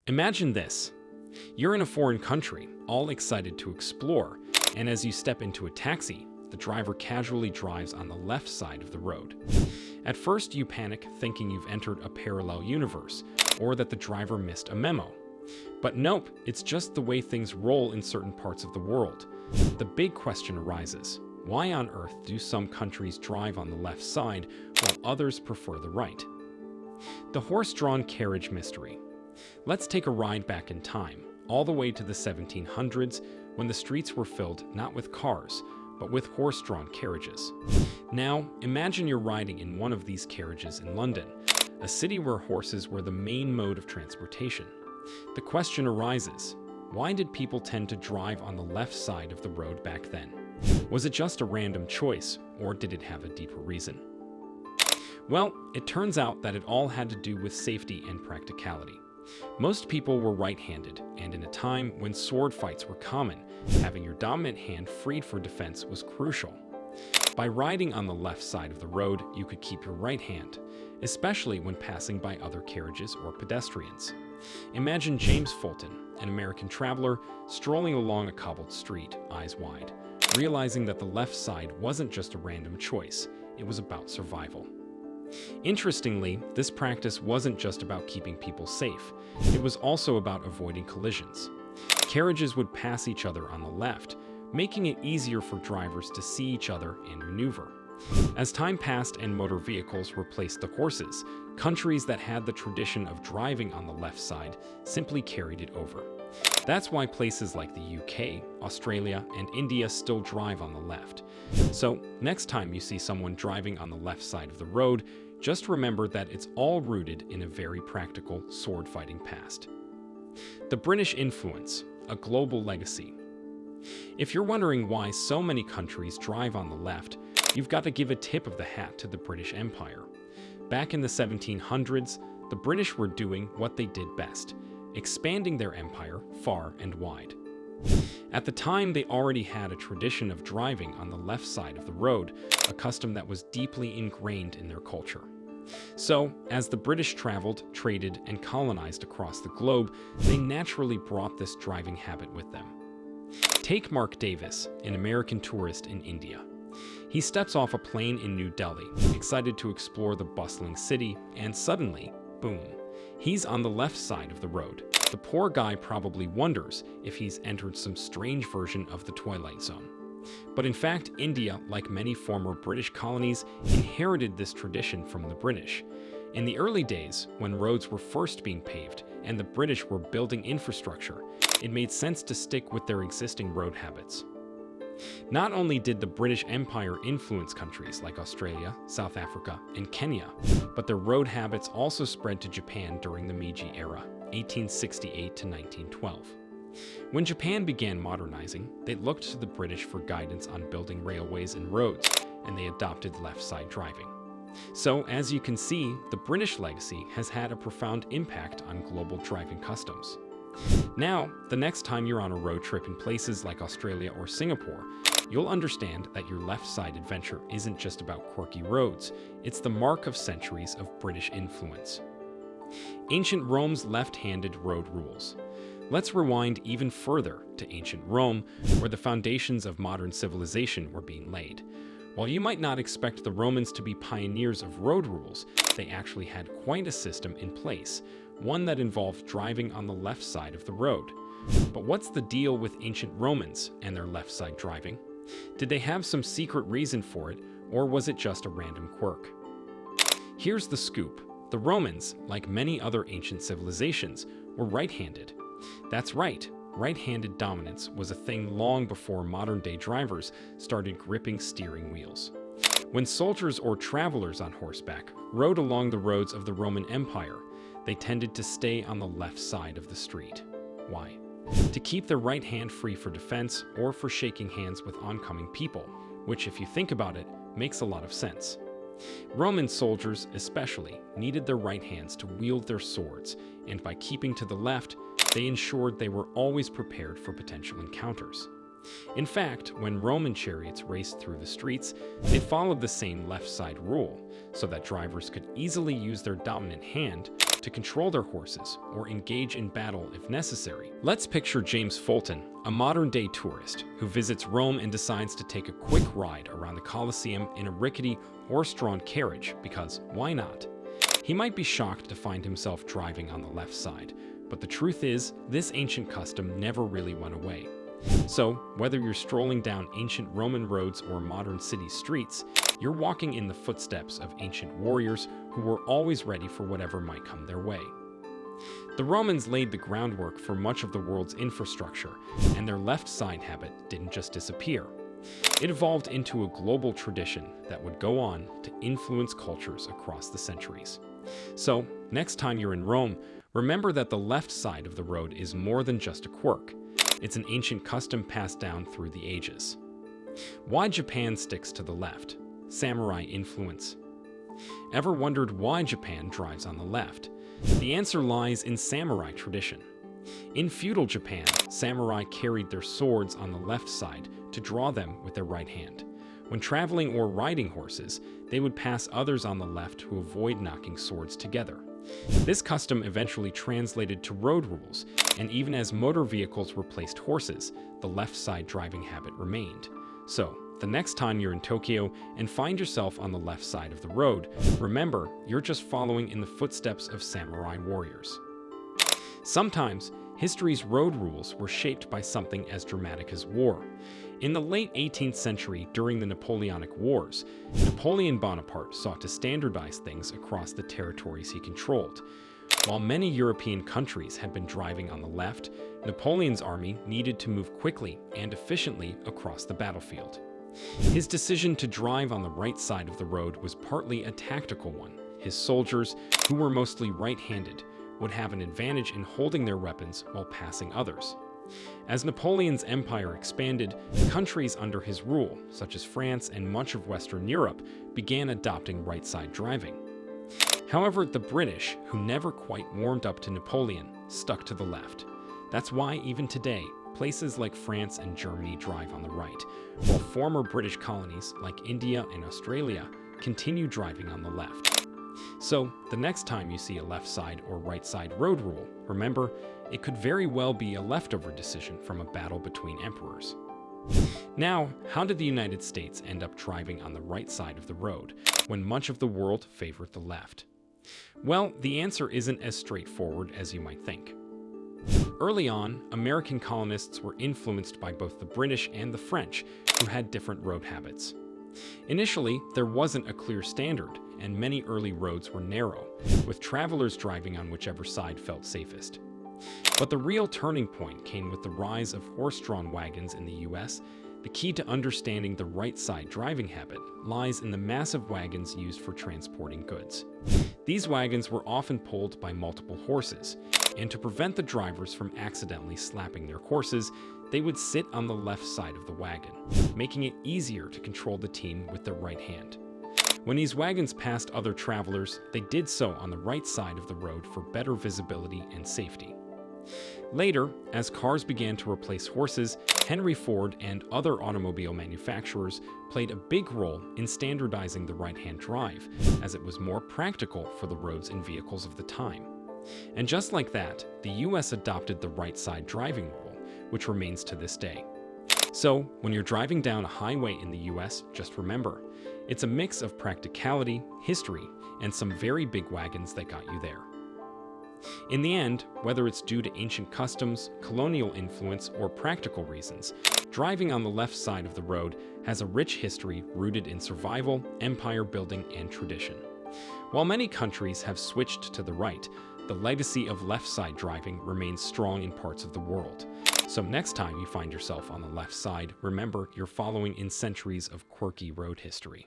Imagine this. You're in a foreign country, all excited to explore, and as you step into a taxi, the driver casually drives on the left side of the road. At first, you panic, thinking you've entered a parallel universe, or that the driver missed a memo. But nope, it's just the way things roll in certain parts of the world. The big question arises: why on earth do some countries drive on the left side while others prefer the right? The horse-drawn carriage mystery. Let's take a ride back in time, all the way to the 1700s, when the streets were filled not with cars, but with horse-drawn carriages. Now, imagine you're riding in one of these carriages in London, a city where horses were the main mode of transportation. The question arises: why did people tend to drive on the left side of the road back then? Was it just a random choice, or did it have a deeper reason? Well, it turns out that it all had to do with safety and practicality. Most people were right-handed, and in a time when sword fights were common, having your dominant hand freed for defense was crucial. By riding on the left side of the road, you could keep your right hand, especially when passing by other carriages or pedestrians. Imagine James Fulton, an American traveler, strolling along a cobbled street, eyes wide, realizing that the left side wasn't just a random choice, it was about survival. Interestingly, this practice wasn't just about keeping people safe, it was also about avoiding collisions. Carriages would pass each other on the left, making it easier for drivers to see each other and maneuver. As time passed and motor vehicles replaced the horses, countries that had the tradition of driving on the left side simply carried it over. That's why places like the UK, Australia, and India still drive on the left. So, next time you see someone driving on the left side of the road, just remember that it's all rooted in a very practical sword-fighting past. The British influence, a global legacy. If you're wondering why so many countries drive on the left, you've got to give a tip of the hat to the British Empire. Back in the 1700s, the British were doing what they did best: expanding their empire far and wide. At the time, they already had a tradition of driving on the left side of the road, a custom that was deeply ingrained in their culture. So, as the British traveled, traded, and colonized across the globe, they naturally brought this driving habit with them. Take Mark Davis, an American tourist in India. He steps off a plane in New Delhi, excited to explore the bustling city, and suddenly, boom, he's on the left side of the road. The poor guy probably wonders if he's entered some strange version of the Twilight Zone. But in fact, India, like many former British colonies, inherited this tradition from the British. In the early days, when roads were first being paved and the British were building infrastructure, it made sense to stick with their existing road habits. Not only did the British Empire influence countries like Australia, South Africa, and Kenya, but their road habits also spread to Japan during the Meiji era, 1868 to 1912. When Japan began modernizing, they looked to the British for guidance on building railways and roads, and they adopted left-side driving. So, as you can see, the British legacy has had a profound impact on global driving customs. Now, the next time you're on a road trip in places like Australia or Singapore, you'll understand that your left-side adventure isn't just about quirky roads, it's the mark of centuries of British influence. Ancient Rome's left-handed road rules. Let's rewind even further to ancient Rome, where the foundations of modern civilization were being laid. While you might not expect the Romans to be pioneers of road rules, they actually had quite a system in place, one that involved driving on the left side of the road. But what's the deal with ancient Romans and their left side driving? Did they have some secret reason for it, or was it just a random quirk? Here's the scoop. The Romans, like many other ancient civilizations, were right-handed. That's right, right-handed dominance was a thing long before modern-day drivers started gripping steering wheels. When soldiers or travelers on horseback rode along the roads of the Roman Empire, they tended to stay on the left side of the street. Why? To keep their right hand free for defense or for shaking hands with oncoming people, which, if you think about it, makes a lot of sense. Roman soldiers, especially, needed their right hands to wield their swords, and by keeping to the left, they ensured they were always prepared for potential encounters. In fact, when Roman chariots raced through the streets, they followed the same left side rule, so that drivers could easily use their dominant hand to control their horses or engage in battle if necessary. Let's picture James Fulton, a modern-day tourist who visits Rome and decides to take a quick ride around the Colosseum in a rickety, horse-drawn carriage because why not? He might be shocked to find himself driving on the left side, but the truth is, this ancient custom never really went away. So, whether you're strolling down ancient Roman roads or modern city streets, you're walking in the footsteps of ancient warriors who were always ready for whatever might come their way. The Romans laid the groundwork for much of the world's infrastructure, and their left side habit didn't just disappear. It evolved into a global tradition that would go on to influence cultures across the centuries. So, next time you're in Rome, remember that the left side of the road is more than just a quirk. It's an ancient custom passed down through the ages. Why Japan sticks to the left? Samurai influence. Ever wondered why Japan drives on the left? The answer lies in samurai tradition. In feudal Japan, samurai carried their swords on the left side to draw them with their right hand. When traveling or riding horses, they would pass others on the left to avoid knocking swords together. This custom eventually translated to road rules, and even as motor vehicles replaced horses, the left side driving habit remained. So, the next time you're in Tokyo and find yourself on the left side of the road, remember, you're just following in the footsteps of samurai warriors. Sometimes, history's road rules were shaped by something as dramatic as war. In the late 18th century, during the Napoleonic Wars, Napoleon Bonaparte sought to standardize things across the territories he controlled. While many European countries had been driving on the left, Napoleon's army needed to move quickly and efficiently across the battlefield. His decision to drive on the right side of the road was partly a tactical one. His soldiers, who were mostly right-handed, would have an advantage in holding their weapons while passing others. As Napoleon's empire expanded, countries under his rule, such as France and much of Western Europe, began adopting right-side driving. However, the British, who never quite warmed up to Napoleon, stuck to the left. That's why, even today, places like France and Germany drive on the right, while former British colonies like India and Australia continue driving on the left. So, the next time you see a left side or right side road rule, remember, it could very well be a leftover decision from a battle between emperors. Now, how did the United States end up driving on the right side of the road when much of the world favored the left? Well, the answer isn't as straightforward as you might think. Early on, American colonists were influenced by both the British and the French, who had different road habits. Initially, there wasn't a clear standard, and many early roads were narrow, with travelers driving on whichever side felt safest. But the real turning point came with the rise of horse-drawn wagons in the US. The key to understanding the right-side driving habit lies in the massive wagons used for transporting goods. These wagons were often pulled by multiple horses, and to prevent the drivers from accidentally slapping their horses, they would sit on the left side of the wagon, making it easier to control the team with their right hand. When these wagons passed other travelers, they did so on the right side of the road for better visibility and safety. Later, as cars began to replace horses, Henry Ford and other automobile manufacturers played a big role in standardizing the right-hand drive, as it was more practical for the roads and vehicles of the time. And just like that, the US adopted the right-side driving rule, which remains to this day. So, when you're driving down a highway in the US, just remember, it's a mix of practicality, history, and some very big wagons that got you there. In the end, whether it's due to ancient customs, colonial influence, or practical reasons, driving on the left side of the road has a rich history rooted in survival, empire building, and tradition. While many countries have switched to the right, the legacy of left-side driving remains strong in parts of the world. So next time you find yourself on the left side, remember you're following in centuries of quirky road history.